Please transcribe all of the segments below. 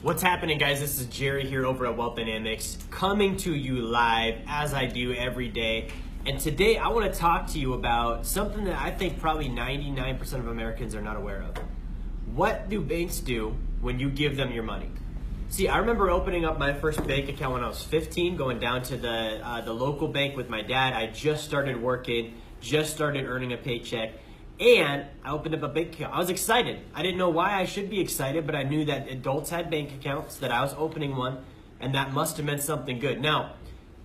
What's happening, guys? This is Jerry here over at Wealth Dynamics, coming to you live as I do every day. And today I want to talk to you about something that I think probably 99% of Americans are not aware of. What do banks do when you give them your money? See, I remember opening up my first bank account when I was 15, going down to the local bank with my dad. I just started working, just started earning a paycheck. And I opened up a bank account. I was excited. I didn't know why I should be excited, but I knew that adults had bank accounts, that I was opening one, and that must have meant something good. Now,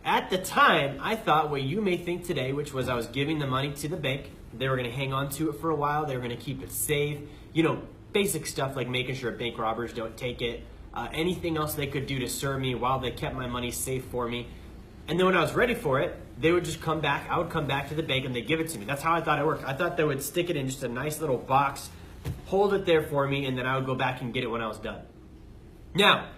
at the time, I thought what you may think today, which was I was giving the money to the bank. They were going to hang on to it for a while. They were going to keep it safe. You know, basic stuff like making sure bank robbers don't take it. Anything else they could do to serve me while they kept my money safe for me. And then when I was ready for it, they would just come back. I would come back to the bank and they'd give it to me. That's how I thought it worked. I thought they would stick it in just a nice little box, hold it there for me, and then I would go back and get it when I was done. Now,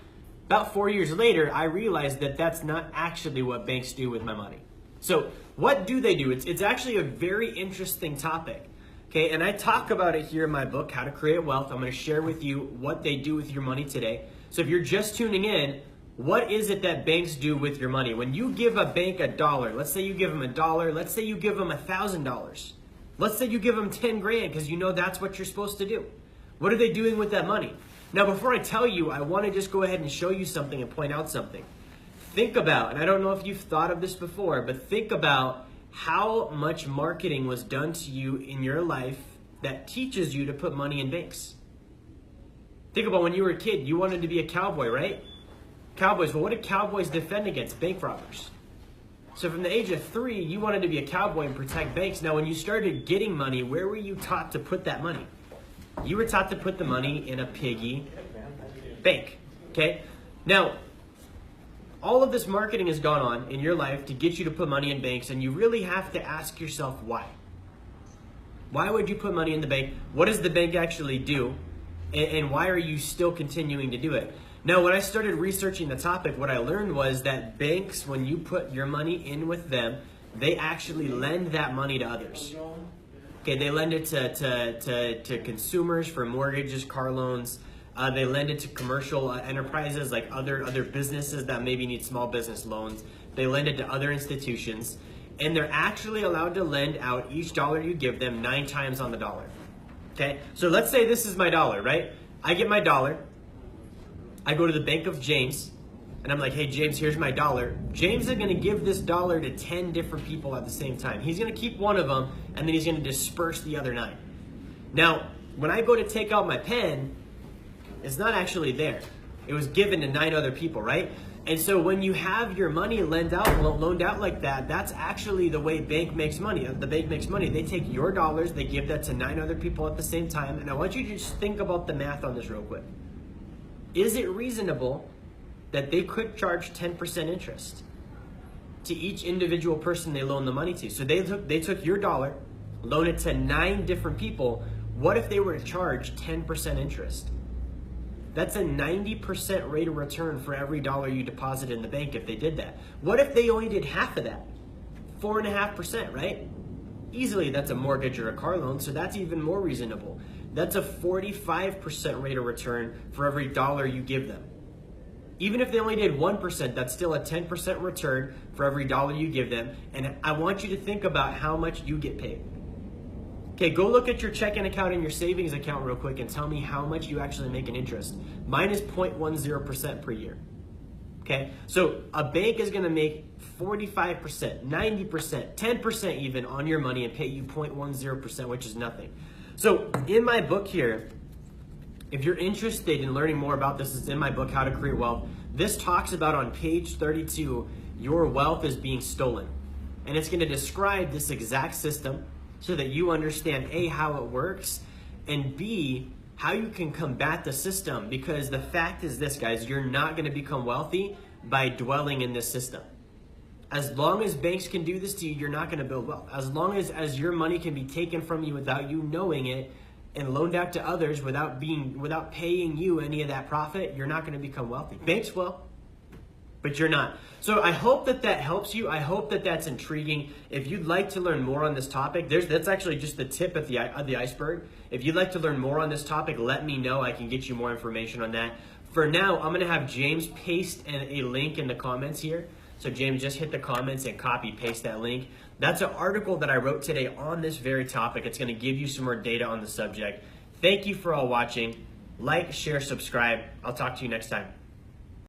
about 4 years later, I realized that that's not actually what banks do with my money. So what do they do? It's actually a very interesting topic. Okay, and I talk about it here in my book, How to Create Wealth. I'm going to share with you what they do with your money today. So if you're just tuning in, what is it that banks do with your money? When you give a bank $1, let's say you give them $1, let's say you give them $1,000. Let's say you give them 10 grand because you know that's what you're supposed to do. What are they doing with that money? Now, before I tell you, I want to just go ahead and show you something and point out something. Think about, and I don't know if you've thought of this before, but think about how much marketing was done to you in your life that teaches you to put money in banks. Think about when you were a kid, you wanted to be a cowboy, right? Cowboys, well, what did cowboys defend against? Bank robbers. So from the age of 3, you wanted to be a cowboy and protect banks. Now, when you started getting money, where were you taught to put that money? You were taught to put the money in a piggy bank, okay? Now, all of this marketing has gone on in your life to get you to put money in banks, and you really have to ask yourself why. Why would you put money in the bank? What does the bank actually do? And why are you still continuing to do it? Now, when I started researching the topic, what I learned was that banks, when you put your money in with them, they actually lend that money to others. Okay, they lend it to consumers for mortgages, car loans. They lend it to commercial enterprises like other businesses that maybe need small business loans. They lend it to other institutions. And they're actually allowed to lend out each dollar you give them 9 times on the dollar. Okay, so let's say this is my dollar, right? I get my dollar. I go to the bank of James, and I'm like, hey, James, here's my dollar. James is going to give this dollar to 10 different people at the same time. He's going to keep one of them, and then he's going to disperse the other 9. Now, when I go to take out my pen, it's not actually there. It was given to 9 other people, right? And so when you have your money loaned out like that, that's actually the way bank makes money. The bank makes money. They take your dollars, they give that to 9 other people at the same time. And I want you to just think about the math on this real quick. Is it reasonable that they could charge 10% interest to each individual person they loan the money to? So they took your dollar, loan it to 9 different people. What if they were to charge 10% interest? That's a 90% rate of return for every dollar you deposit in the bank if they did that. What if they only did half of that? 4.5%, right? Easily that's a mortgage or a car loan, so that's even more reasonable. That's a 45% rate of return for every dollar you give them. Even if they only did 1%, that's still a 10% return for every dollar you give them. And I want you to think about how much you get paid. Okay, go look at your checking account and your savings account real quick and tell me how much you actually make in interest. Mine is 0.10% per year. Okay, so a bank is going to make 45%, 90%, 10% even on your money and pay you 0.10%, which is nothing. So in my book here, if you're interested in learning more about this, it's in my book, How to Create Wealth. This talks about on page 32, your wealth is being stolen. And it's going to describe this exact system so that you understand A, how it works, and B, how you can combat the system. Because the fact is this, guys, you're not going to become wealthy by dwelling in this system. As long as banks can do this to you, you're not going to build wealth. As long as your money can be taken from you without you knowing it and loaned out to others without paying you any of that profit, you're not going to become wealthy. Banks will, but you're not. So I hope that helps you. I hope that that's intriguing. If you'd like to learn more on this topic, that's actually just the tip of the iceberg. If you'd like to learn more on this topic, let me know. I can get you more information on that. For now, I'm gonna have James paste a link in the comments here. So James, just hit the comments and copy paste that link. That's an article that I wrote today on this very topic. It's gonna give you some more data on the subject. Thank you for all watching. Like, share, subscribe. I'll talk to you next time.